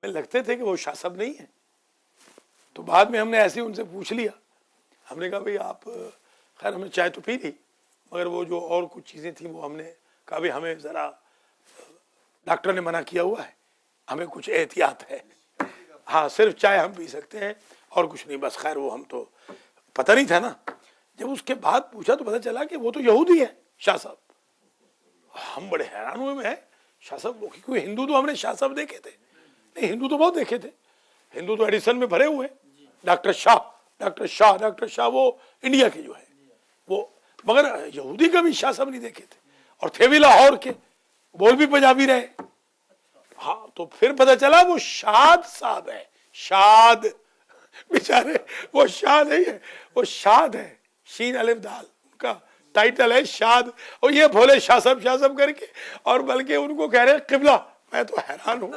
ہمیں لگتے تھے کہ وہ شاہ صاحب نہیں ہے. تو بعد میں ہم نے ایسے ہی ان سے پوچھ لیا، ہم نے کہا بھائی آپ، خیر ہم نے چائے تو پی لی، مگر وہ جو اور کچھ چیزیں تھیں وہ ہم نے کہا بھائی ہمیں ذرا ڈاکٹر نے منع کیا ہوا ہے، ہمیں کچھ احتیاط ہے، ہاں صرف چائے ہم پی سکتے ہیں اور کچھ نہیں بس. خیر وہ ہم تو پتہ نہیں تھا نا. جب اس کے بعد پوچھا تو پتہ چلا کہ وہ تو یہودی ہے شاہ صاحب. ہم بڑے حیران ہوئے میں، شاہ صاحب کوئی ہندو تو ہم نے شاہ صاحب دیکھے تھے نہیں، ہندو تو بہت دیکھے تھے، ہندو تو ایڈیسن میں بھرے ہوئے. ڈاکٹر شاہ وہ انڈیا کے جو ہے وہ، مگر یہودی کا بھی شاہ صاحب نہیں دیکھے تھے، اور تھے بھی لاہور کے، بول بھی پنجابی رہے. ہاں تو پھر پتہ چلا وہ شاد صاحب ہے، شاد بیچارے، وہ شاہ نہیں ہے، وہ شاد ہے، شین الف دال ان کا ٹائٹل ہے شاد. اور یہ بھولے شاہ صاحب کر کے، اور بلکہ ان کو کہہ رہے ہیں قبلہ. میں تو حیران ہوں،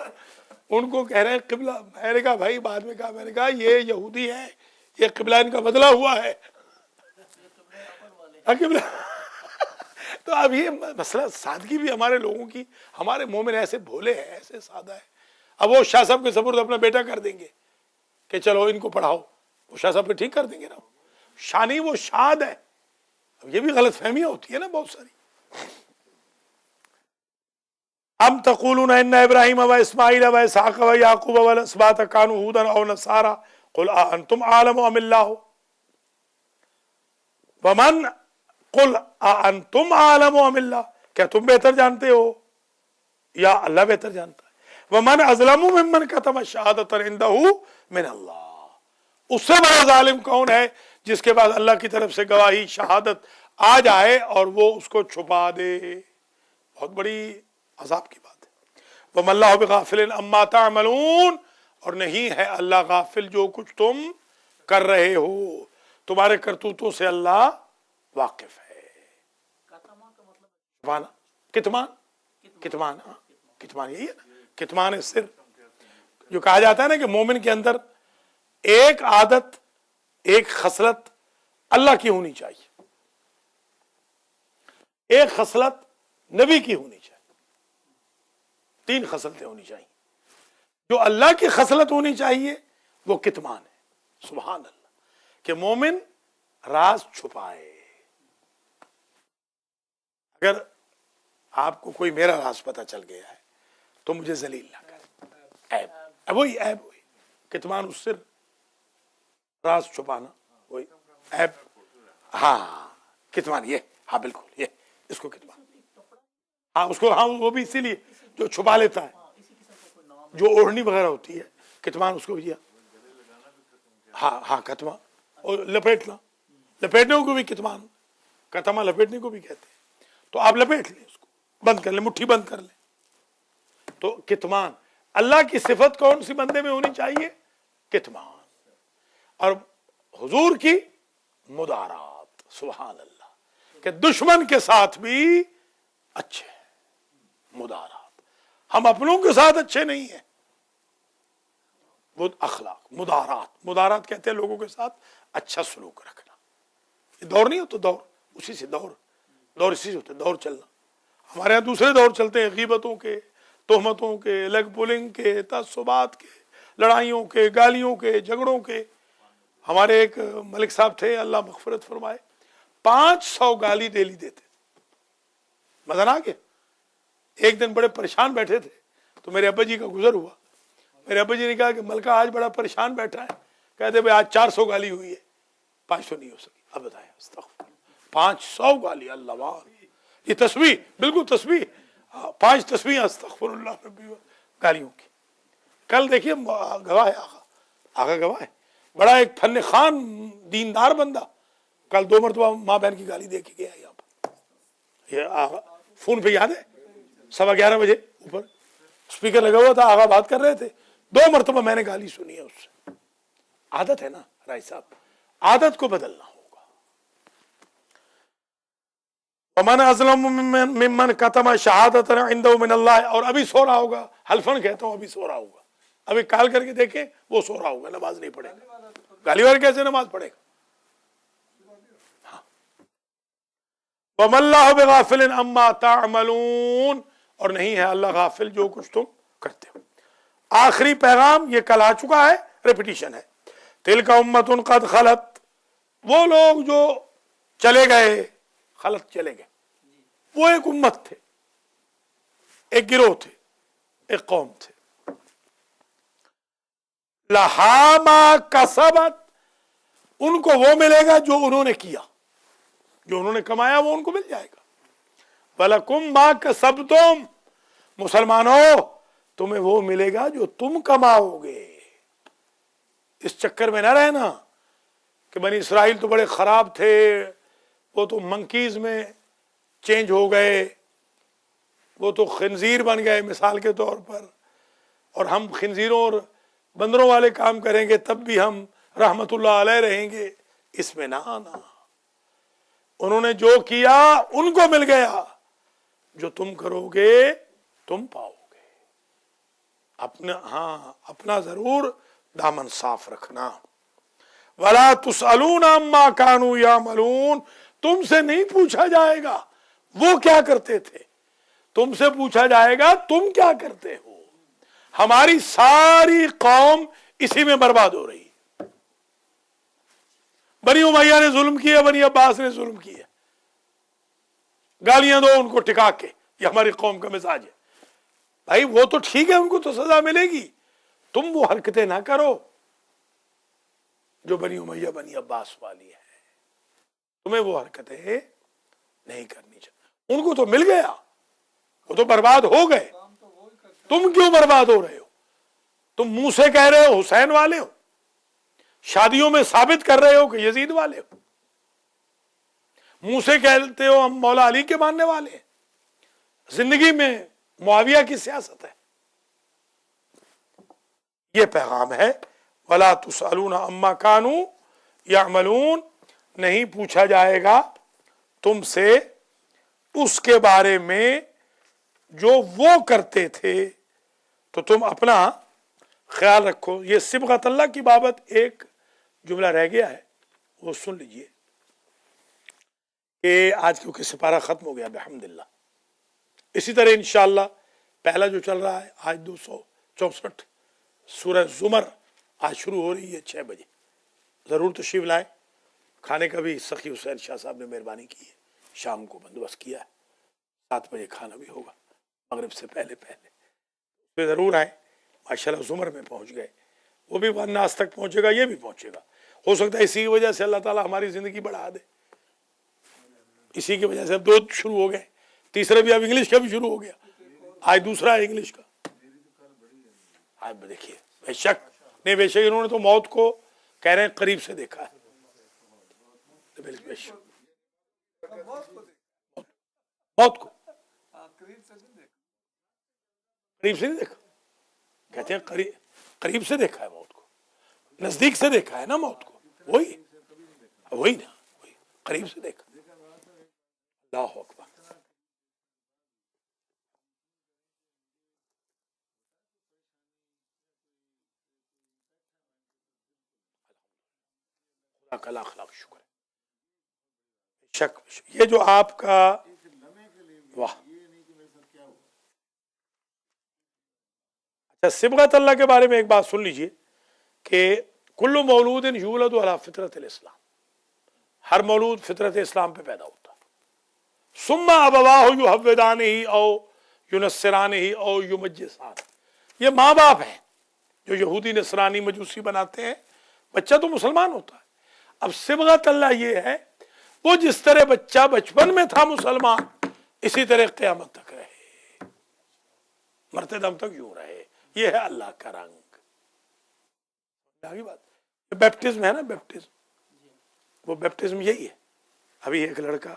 ان کو کہہ رہے ہیں قبلہ. میں نے کہا بھائی، بعد میں کہا، میں نے کہا یہ یہودی ہے، یہ قبلہ ان کا بدلا ہوا ہے قبلہ. تو اب یہ مسئلہ سادگی بھی ہمارے لوگوں کی، ہمارے مومن ایسے بھولے ہیں، ایسے سادہ ہے. اب وہ شاہ صاحب کے سپرد اپنا بیٹا کر دیں گے کہ چلو ان کو پڑھاؤ، وہ شاہ صاحب کو ٹھیک کر دیں گے نا. شاہ نہیں، وہ شاد ہے. اب یہ بھی غلط فہمیاں ہوتی ہے نا بہت ساری. ام تقولون ان ابراہیم و اسماعیل و اسحاق و یعقوب والاسباط کانوا هودا او نصارا قل انتم اعلم ام اللہ ومن قل انتم اعلم ام اللہ، کیا تم بہتر جانتے ہو یا اللہ بہتر جانتا ہے. ومن اظلم ممن کتم شہادۃ عندہ من اللہ، اس سے بڑا ظالم کون ہے جس کے پاس اللہ کی طرف سے گواہی شہادت آ جائے اور وہ اس کو چھپا دے. بہت بڑی عذاب کی بات ہے. وَمَا اللَّهُ بِغَافِلٍ عَمَّا تَعْمَلُونَ، اور نہیں ہے اللہ غافل جو کچھ تم کر رہے ہو، تمہارے کرتوتوں سے اللہ واقف ہے. کتمان یہی ہے نا، کتمان سر. جو کہا جاتا ہے نا کہ مومن کے اندر ایک عادت، ایک خصلت اللہ کی ہونی چاہیے، ایک خصلت نبی کی ہونی چاہیے، 3 خصلتیں ہونی چاہیے. جو اللہ کی خصلت ہونی چاہیے وہ کتمان ہے. سبحان اللہ. کہ مومن راز چھپائے. اگر آپ کو کوئی میرا راز پتہ چل گیا ہے تو مجھے ذلیل نہ کرے. عیب وہی کتمان السر، راز چھپانا وہی عیب. ہاں کتمان یہ، ہاں بالکل یہ اس کو کتمان، ہاں اس کو، ہاں وہ بھی اسی لیے جو چھپا لیتا ہے، جو اوڑھنی وغیرہ ہوتی ہے کتمان اس کو بھی. ہاں کتمان، اور لپیٹنا، لپیٹنے کو بھی کتمان، کتما لپیٹنے کو بھی کہتے ہیں. تو آپ لپیٹ لیں اس کو، بند کر لیں، مٹھی بند کر لیں. تو کتمان اللہ کی صفت کون سی بندے میں ہونی چاہیے؟ کتمان. اور حضور کی مدارات، سبحان اللہ، کہ دشمن کے ساتھ بھی اچھے ہیں. مدارات، ہم اپنوں کے ساتھ اچھے نہیں ہیں. وہ اخلاق، مدارات کہتے ہیں لوگوں کے ساتھ اچھا سلوک رکھنا. یہ دور نہیں ہوتا، دور اسی سے، دور اسی سے ہوتا ہے، دور چلنا. ہمارے یہاں دوسرے دور چلتے ہیں، غیبتوں کے، تہمتوں کے، لگ پولنگ کے، تعصبات کے، لڑائیوں کے، گالیوں کے، جھگڑوں کے. ہمارے ایک ملک صاحب تھے، اللہ مغفرت فرمائے، 500 گالی ڈیلی دیتے. مزہ نہ آ. ایک دن بڑے پریشان بیٹھے تھے تو میرے ابا جی کا گزر ہوا. میرے ابا جی نے کہا کہ ملکہ آج بڑا پریشان بیٹھا ہے. کہتے بھائی آج 400 گالی ہوئی ہے، 500 نہیں ہو سکی. اب بتائیں، استغفر، 500 گالی. اللہ واہ، یہ تسبیح، بالکل تسبیح، 5 تسبیح استغفر اللہ ربی گالیوں کی. کل دیکھیے گواہ ہے، آقا گواہ ہے، بڑا ایک فن خان دیندار بندہ، کل 2 مرتبہ ماں بہن کی گالی دے کے گیا یہاں پر. یہ آقا فون پہ یاد ہے، 11:15 بجے اوپر اسپیکر لگا ہوا تھا، آقا بات کر رہے تھے، 2 مرتبہ میں نے گالی سنی ہے اس سے. عادت ہے نا رائی صاحب، عادت کو بدلنا ہوگا. ومن اظلم ممن کتم شہادۃ عنده من اللہ. اور ابھی سو رہا ہوگا، حلفن کہتا ہوں ابھی سو رہا ہوگا، ابھی کال کر کے دیکھیں وہ سو رہا ہوگا، نماز نہیں پڑھے گا. گالی والے کیسے نماز پڑھے گا؟ وَمَا اللَّهُ بِغَافِلٍ عَمَّا تَعْمَلُونَ. اور نہیں ہے اللہ غافل جو کچھ تم کرتے ہو. آخری پیغام یہ کل آ چکا ہے، ریپیٹیشن ہے. تِلْكَ أُمَّةٌ قَدْ خَلَتْ. وہ لوگ جو چلے گئے، خلط چلے گئے، وہ ایک امت تھے، ایک گروہ تھے، ایک قوم تھے. لَهَا مَا كَسَبَتْ. ان کو وہ ملے گا جو انہوں نے کیا، جو انہوں نے کمایا وہ ان کو مل جائے گا. وَلَكُمْ مَا كَسَبْتُمْ. مسلمانوں تمہیں وہ ملے گا جو تم کماؤ گے. اس چکر میں نہ رہنا کہ بنی اسرائیل تو بڑے خراب تھے، وہ تو منکیز میں چینج ہو گئے، وہ تو خنزیر بن گئے مثال کے طور پر، اور ہم خنزیروں اور بندروں والے کام کریں گے تب بھی ہم رحمت اللہ علیہ رہیں گے. اس میں نہ آنا. انہوں نے جو کیا ان کو مل گیا، جو تم کرو گے تم پاؤ گے. اپنا ضرور دامن صاف رکھنا. وَلَا تُسْأَلُونَ عَمَّا كَانُوا يَعْمَلُونَ. تم سے نہیں پوچھا جائے گا وہ کیا کرتے تھے، تم سے پوچھا جائے گا تم کیا کرتے ہو. ہماری ساری قوم اسی میں برباد ہو رہی ہے. بنی امیہ نے ظلم کیا، بنی عباس نے ظلم کیا، گالیاں دو ان کو ٹکا کے، یہ ہماری قوم کا مزاج ہے. بھائی وہ تو ٹھیک ہے، ان کو تو سزا ملے گی، تم وہ حرکتیں نہ کرو جو بنی امیہ بنی عباس والی ہے. تمہیں وہ حرکتیں نہیں کرنی چاہیے. ان کو تو مل گیا، وہ تو برباد ہو گئے، تم کیوں برباد ہو رہے ہو؟ تم منہ سے کہہ رہے ہو حسین والے ہو، شادیوں میں ثابت کر رہے ہو کہ یزید والے ہو، منہ سے کہتے ہو ہم مولا علی کے ماننے والے ہیں، زندگی میں معاویہ کی سیاست ہے. یہ پیغام ہے وَلَا تُسْأَلُونَ عَمَّا كَانُوا يَعْمَلُونَ. نہیں پوچھا جائے گا تم سے اس کے بارے میں جو وہ کرتے تھے، تو تم اپنا خیال رکھو. یہ صبغت اللہ کی بابت ایک جملہ رہ گیا ہے، وہ سن لیجئے کہ آج کیونکہ سپارہ ختم ہو گیا بحمداللہ. اسی طرح انشاءاللہ پہلا جو چل رہا ہے آج 264 سورہ زمر آج شروع ہو رہی ہے 6 بجے. ضرور تشریف لائیں. کھانے کا بھی سخی حسین شاہ صاحب نے مہربانی کی ہے, شام کو بندوبست کیا ہے, 7 بجے کھانا بھی ہوگا مغرب سے پہلے اس پہ ضرور آئیں. ماشاءاللہ زمر میں پہنچ گئے, وہ بھی ناس تک پہنچے گا, یہ بھی پہنچے گا. ہو سکتا ہے اسی کی وجہ سے اللہ تعالیٰ ہماری زندگی بڑھا دے, اسی کی وجہ سے اب 2 شروع ہو گئے, تیسرا بھی اب انگلش کا بھی شروع ہو گیا, آج دوسرا ہے انگلش کا. آج دیکھیے بے شک نہیں, بے شک انہوں نے تو موت کو کہہ رہے ہیں قریب سے دیکھا ہے. بے شک موت کو قریب سے نہیں دیکھا, کہتے ہیں قریب سے دیکھا ہے موت کو, نزدیک سے دیکھا ہے نا موت کو, وہی نا, وہی قریب سے دیکھا. اللہ اکبر. کا لاکھ لاکھ شکر ہے. شک یہ جو آپ کا واہ. اچھا, صبغت اللہ کے بارے میں ایک بات سن لیجئے کہ کل مولود یولد علی فطرت الاسلام, ہر مولود فطرت اسلام پہ پیدا ہوتا ہے. ثم ابواہ یحودانہ او ینصرانہ او یمجسانہ, یہ ماں باپ ہیں جو یہودی نصرانی مجوسی بناتے ہیں, بچہ تو مسلمان ہوتا ہے. اب صبغت اللہ یہ ہے, وہ جس طرح بچہ بچپن میں تھا مسلمان اسی طرح قیامت تک رہے, مرتے دم تک یوں رہے. یہ ہے اللہ کا رنگ. آگے بات بیپٹزم ہے نا, بیپٹزم, وہ بیپٹزم یہی ہے. ابھی ایک لڑکا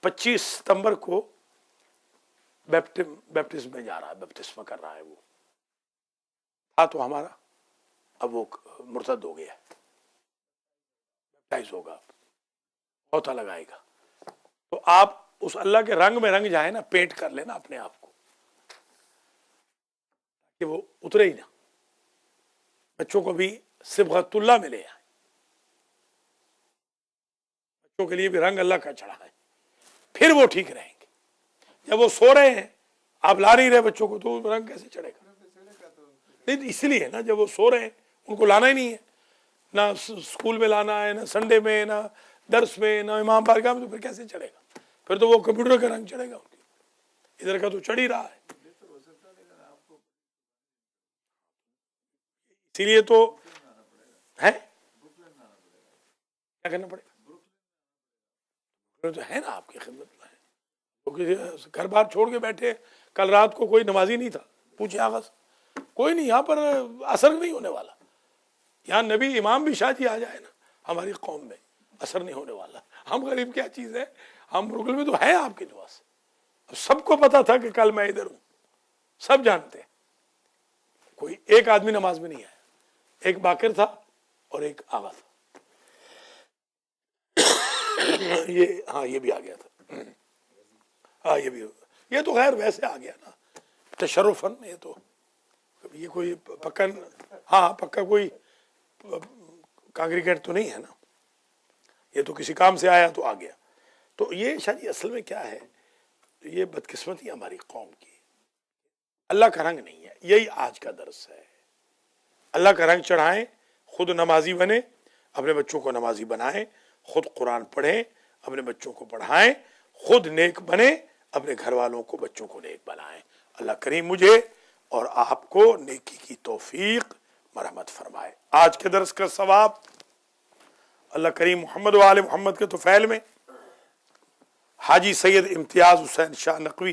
25 ستمبر کو بیپٹزم میں جا رہا ہے, بیپٹزم کر رہا ہے. وہ تھا تو ہمارا, اب وہ مرتد ہو گیا, بیپٹائز ہوگا, غوطہ لگائے گا. تو آپ اس اللہ کے رنگ میں رنگ جائیں نا, پینٹ کر لینا اپنے آپ کو کہ وہ اترے ہی نہ. بچوں کو بھی صبغت اللہ میں لے آئیں, بچوں کے لیے بھی رنگ اللہ کا چڑھائیں, پھر وہ ٹھیک رہیں گے. جب وہ سو رہے ہیں آپ لا نہیں رہے بچوں کو, تو رنگ کیسے چڑھے گا؟ نہیں, اس لیے نا جب وہ سو رہے ہیں ان کو لانا ہی نہیں ہے, نہ اسکول میں لانا ہے, نہ سنڈے میں, نہ درس میں, نہ امام بارگاہ میں, تو پھر کیسے چڑھے گا؟ پھر تو وہ کمپیوٹر کا رنگ چڑھے گا, ان کی ادھر کا تو چڑھ ہی رہا ہے. اسی لیے تو ہے کیا کرنا پڑے گا, تو ہے نا آپ کی خدمت میں ہے. گھر بار چھوڑ کے بیٹھے, کل رات کو کوئی نمازی نہیں تھا, پوچھے آغاز, کوئی نہیں, یہاں پر اثر نہیں ہونے والا. یہاں نبی امام بھی شاہ جی آ جائے نا ہماری قوم میں, اثر نہیں ہونے والا. ہم غریب کیا چیز ہے, ہم رکن میں تو ہیں آپ کے پاس. سب کو پتا تھا کہ کل میں ادھر ہوں, سب جانتے ہیں. کوئی ایک آدمی نماز میں نہیں آیا, ایک باقر تھا اور ایک آغا تھا. یہ بھی آ گیا تھا, ہاں یہ تو خیر ویسے آ گیا نا تشرفن. یہ کوئی پکا, ہاں پکا کوئی کانگریگیٹ تو نہیں ہے نا, یہ تو کسی کام سے آیا تو آ گیا. تو یہ شاید اصل میں کیا ہے, یہ بدقسمتی ہماری قوم کی, اللہ کا رنگ نہیں ہے. یہی آج کا درس ہے. اللہ کا رنگ چڑھائیں, خود نمازی بنے, اپنے بچوں کو نمازی بنائیں, خود قرآن پڑھیں, اپنے بچوں کو پڑھائیں, خود نیک بنے, اپنے گھر والوں کو بچوں کو نیک بنائیں. اللہ کریم مجھے اور آپ کو نیکی کی توفیق مرحمت فرمائے. آج کے درس کا ثواب اللہ کریم محمد و آل محمد کے طفیل میں حاجی سید امتیاز حسین شاہ نقوی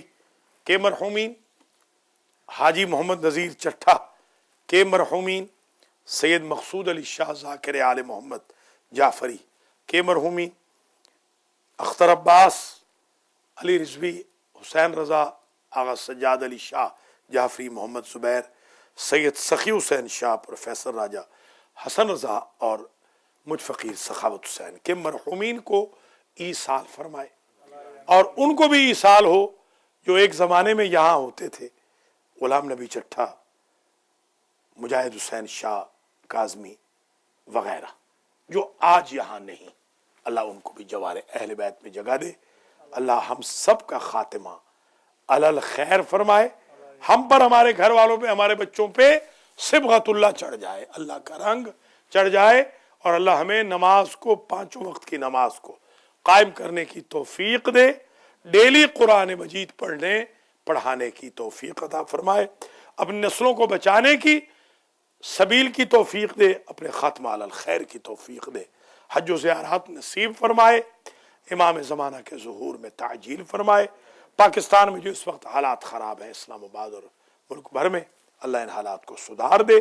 کے مرحومین, حاجی محمد نذیر چٹھا کے مرحومین, سید مقصود علی شاہ ذاکر آل محمد جعفری کے مرحومین, اختر عباس علی رضوی حسین رضا آغا سجاد علی شاہ جعفری محمد زبیر سید سخی حسین شاہ پروفیسر راجہ حسن رضا اور مجھ فقیر سخاوت حسین کے مرحومین کو ایصال فرمائے, اور ان کو بھی ایصال ہو جو ایک زمانے میں یہاں ہوتے تھے, غلام نبی چٹھا, مجاہد حسین شاہ کاظمی وغیرہ, جو آج یہاں نہیں. اللہ ان کو بھی جوار اہل بیت میں جگہ دے. اللہ ہم سب کا خاتمہ علی خیر فرمائے. ہم پر, ہمارے گھر والوں پہ, ہمارے بچوں پہ صبغت اللہ چڑھ جائے, اللہ کا رنگ چڑھ جائے, اور اللہ ہمیں نماز کو، پانچوں وقت کی نماز کو قائم کرنے کی توفیق دے، ڈیلی قرآن مجید پڑھانے کی توفیق عطا فرمائے، اپنی نسلوں کو بچانے کی سبیل کی توفیق دے، اپنے خاتمہ علی الخیر کی توفیق دے، حج و زیارات نصیب فرمائے، امام زمانہ کے ظہور میں تعجیل فرمائے۔ پاکستان میں جو اس وقت حالات خراب ہیں، اسلام آباد اور ملک بھر میں، اللہ ان حالات کو سدھار دے۔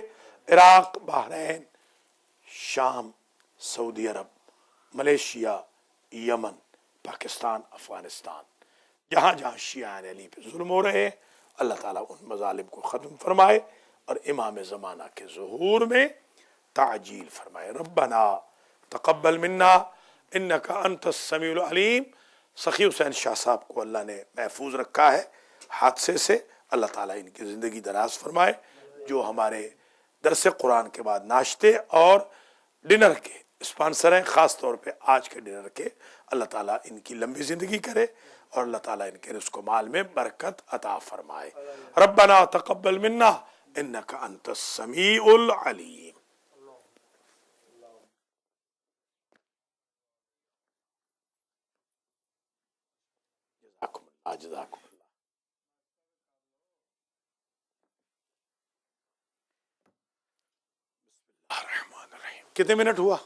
عراق، بحرین، شام، سعودی عرب، ملیشیا، یمن، پاکستان، افغانستان، جہاں جہاں شیعہ علی پہ ظلم ہو رہے ہیں، اللہ تعالیٰ ان مظالم کو ختم فرمائے اور امام زمانہ کے ظہور میں تعجیل فرمائے۔ ربنا تقبل منا انک انت السمیع العلیم۔ سخی حسین شاہ صاحب کو اللہ نے محفوظ رکھا ہے حادثے سے، اللہ تعالیٰ ان کی زندگی دراز فرمائے۔ جو ہمارے درس قرآن کے بعد ناشتے اور ڈنر کے اسپانسر ہیں، خاص طور پہ آج کے ڈنر کے، اللہ تعالیٰ ان کی لمبی زندگی کرے اور اللہ تعالیٰ ان کے رزق و مال میں برکت عطا فرمائے۔ ربنا تقبل منا انک انت السمیع العلیم۔ جزاکم اللہ، جزاکم اللہ۔ الرحمن الرحیم۔ کتنے منٹ ہوا؟